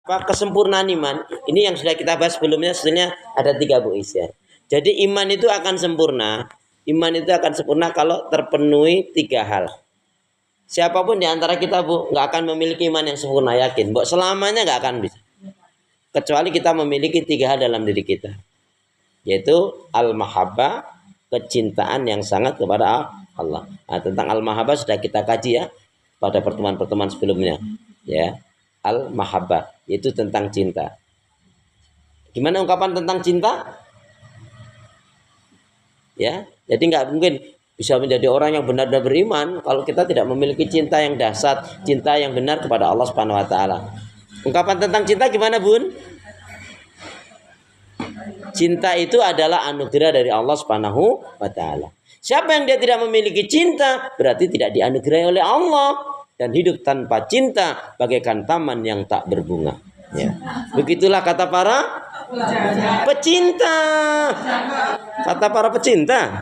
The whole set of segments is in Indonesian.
Kesempurnaan iman ini yang sudah kita bahas sebelumnya, sebenarnya ada 3 buis ya. Jadi iman itu akan sempurna. Iman itu akan sempurna kalau terpenuhi 3 hal. Siapapun di antara kita nggak akan memiliki iman yang sempurna, yakin. Selamanya nggak akan bisa. Kecuali kita memiliki 3 hal dalam diri kita. Yaitu al-mahabbah, kecintaan yang sangat kepada Allah. Nah, tentang al-mahabbah sudah kita kaji ya pada pertemuan-pertemuan sebelumnya. Ya. Al-mahabbah itu tentang cinta. Gimana ungkapan tentang cinta? Ya, jadi nggak mungkin bisa menjadi orang yang benar-benar beriman kalau kita tidak memiliki cinta yang dahsyat, cinta yang benar kepada Allah Subhanahu wa taala. Ungkapan tentang cinta gimana, Bun? Cinta itu adalah anugerah dari Allah Subhanahu wa taala. Siapa yang dia tidak memiliki cinta, berarti tidak dianugerahi oleh Allah. Dan hidup tanpa cinta bagaikan taman yang tak berbunga. Ya. Begitulah kata para pecinta. Kata para pecinta.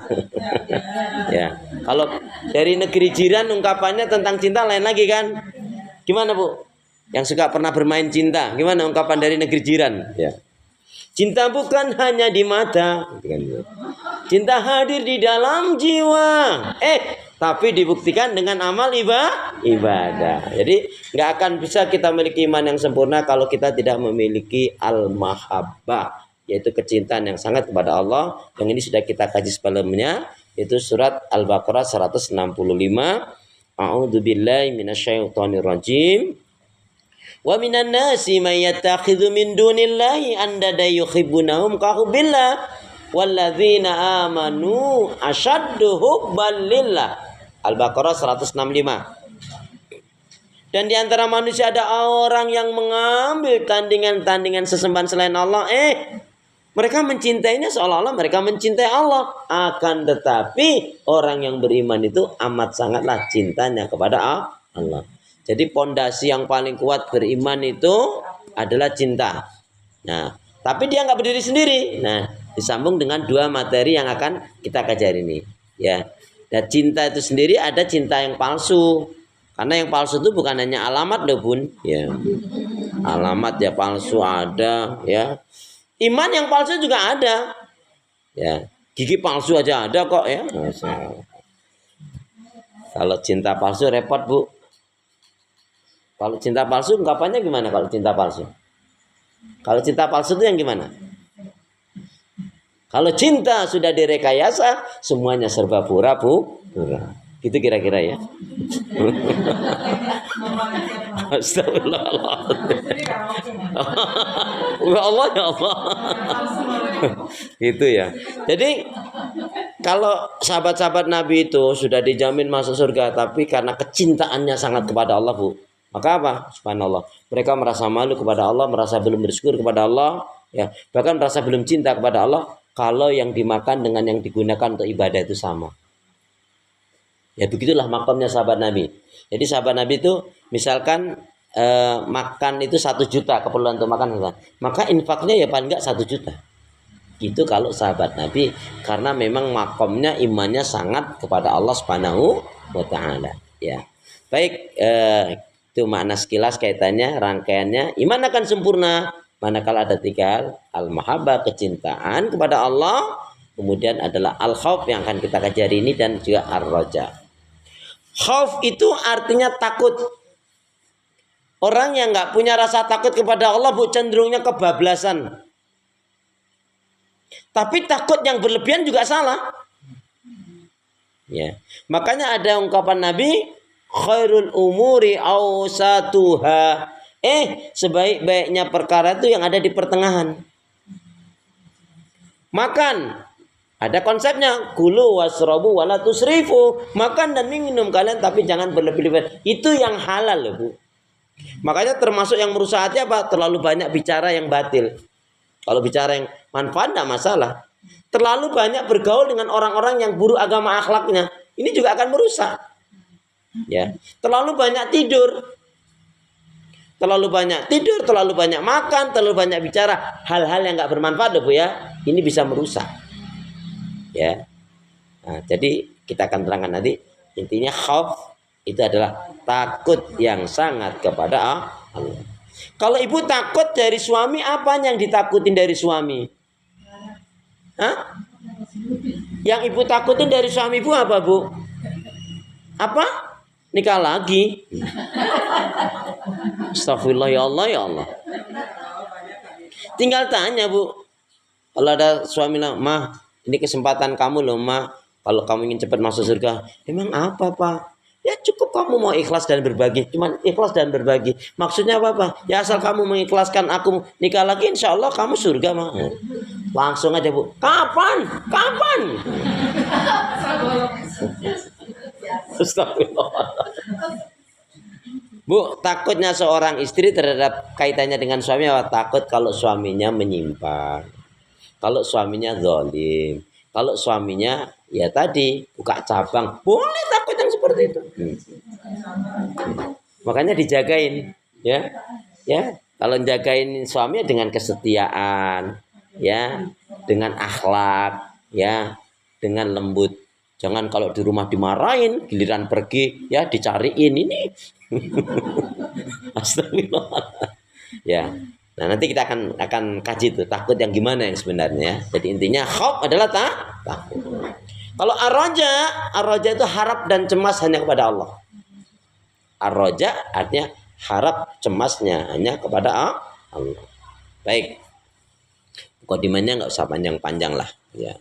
Ya. Kalau dari negeri jiran ungkapannya tentang cinta lain lagi kan? Gimana, Bu? Yang suka pernah bermain cinta, gimana ungkapan dari negeri jiran? Ya. Cinta bukan hanya di mata, cinta hadir di dalam jiwa. Tapi dibuktikan dengan amal ibadah. Jadi nggak akan bisa kita memiliki iman yang sempurna kalau kita tidak memiliki al-mahabbah, yaitu kecintaan yang sangat kepada Allah. Yang ini sudah kita kaji sebelumnya, yaitu surat Al-Baqarah 165. A'udzubillahi minasyaitonirrajim. Wa minan nasi may yattakhidhu min dunillahi andada yuhibbunahum ka hubbillah walladzina amanu asyaddu hubban lillah. Al-Baqarah 165. Dan di antara manusia ada orang yang mengambil tandingan-tandingan sesembahan selain Allah. Mereka mencintainya seolah-olah mereka mencintai Allah. Akan tetapi orang yang beriman itu amat sangatlah cintanya kepada Allah. Jadi pondasi yang paling kuat beriman itu adalah cinta. Nah, tapi dia nggak berdiri sendiri. Nah, disambung dengan 2 materi yang akan kita kaji hari ini. Ya. Dan cinta itu sendiri ada cinta yang palsu. Karena yang palsu itu bukan hanya alamat loh, Bun. Ya. Alamat ya palsu ada, ya. Iman yang palsu juga ada. Ya. Gigi palsu aja ada kok ya. Kalau cinta palsu repot, Bu. Kalau cinta palsu ungkapannya gimana kalau cinta palsu? Kalau cinta palsu itu yang gimana? Kalau cinta sudah direkayasa, semuanya serba pura-pura. Gitu kira-kira ya. Astagfirullahaladzim. Ya Allah, ya Allah. Gitu ya. Jadi kalau sahabat-sahabat Nabi itu sudah dijamin masuk surga, tapi karena kecintaannya sangat kepada Allah, Bu. Maka apa? Subhanallah. Mereka merasa malu kepada Allah, merasa belum bersyukur kepada Allah, ya. Bahkan merasa belum cinta kepada Allah. Kalau yang dimakan dengan yang digunakan untuk ibadah itu sama. Ya begitulah makamnya sahabat Nabi. Jadi sahabat Nabi itu misalkan makan itu 1 juta keperluan untuk makan, maka infaknya ya paling enggak 1 juta. Itu kalau sahabat Nabi, karena memang makamnya imannya sangat kepada Allah Subhanahu wa taala. Ya. Baik, itu makna sekilas kaitannya, rangkaiannya. Iman akan sempurna manakala ada 3 hal, al-mahabbah, kecintaan kepada Allah, kemudian adalah al-khauf yang akan kita kaji hari ini, dan juga ar-raja. Khauf itu artinya takut. Orang yang nggak punya rasa takut kepada Allah, Bu, cenderungnya kebablasan. Tapi takut yang berlebihan juga salah. Ya, makanya ada ungkapan Nabi, khairul umuri awsatuha. Sebaik-baiknya perkara itu yang ada di pertengahan. Makan, ada konsepnya, kulu wasrobu wala tusrifu. Makan dan minum kalian tapi jangan berlebih-lebihan. Itu yang halal loh, Bu. Makanya termasuk yang merusak hati apa? Terlalu banyak bicara yang batil. Kalau bicara yang manfaat tidak masalah. Terlalu banyak bergaul dengan orang-orang yang buruk agama akhlaknya, ini juga akan merusak. Ya, terlalu banyak tidur. Terlalu banyak tidur, terlalu banyak makan, terlalu banyak bicara hal-hal yang nggak bermanfaat loh, Bu ya. Ini bisa merusak. Ya. Nah, jadi kita akan terangkan nanti. Intinya khauf itu adalah takut yang sangat kepada Allah. Kalau ibu takut dari suami, apa yang ditakutin dari suami? Hah? Yang ibu takutin dari suami ibu apa, Bu? Apa? Nikah lagi. Astagfirullah, ya Allah, ya Allah. Tinggal tanya, Bu. Kalau ada suami bilang, "Mah, ini kesempatan kamu loh, Mah. Kalau kamu ingin cepat masuk surga." Emang apa, Pak? Ya cukup kamu mau ikhlas dan berbagi. Cuman ikhlas dan berbagi. Maksudnya apa, Pak? Ya asal kamu mengikhlaskan aku nikah lagi, insya Allah kamu surga, Mah. Langsung aja, Bu. Kapan? Kapan? Astagfirullah. Bu, takutnya seorang istri terhadap kaitannya dengan suami apa? Takut kalau suaminya menyimpang. Kalau suaminya zalim. Kalau suaminya ya tadi buka cabang. Boleh takut yang seperti itu. Makanya dijagain, ya. Ya, kalau jagain suami dengan kesetiaan, ya, dengan akhlak, ya, dengan lembut. Jangan kalau di rumah dimarahin, giliran pergi ya dicariin ini. Astagfirullah. Ya. Nah, nanti kita akan kaji tuh takut yang gimana yang sebenarnya. Jadi intinya khauf adalah takut. Kalau ar-raja itu harap dan cemas hanya kepada Allah. Ar-raja artinya harap cemasnya hanya kepada Allah. Baik. Mukadimahnya nggak usah panjang-panjang lah, ya.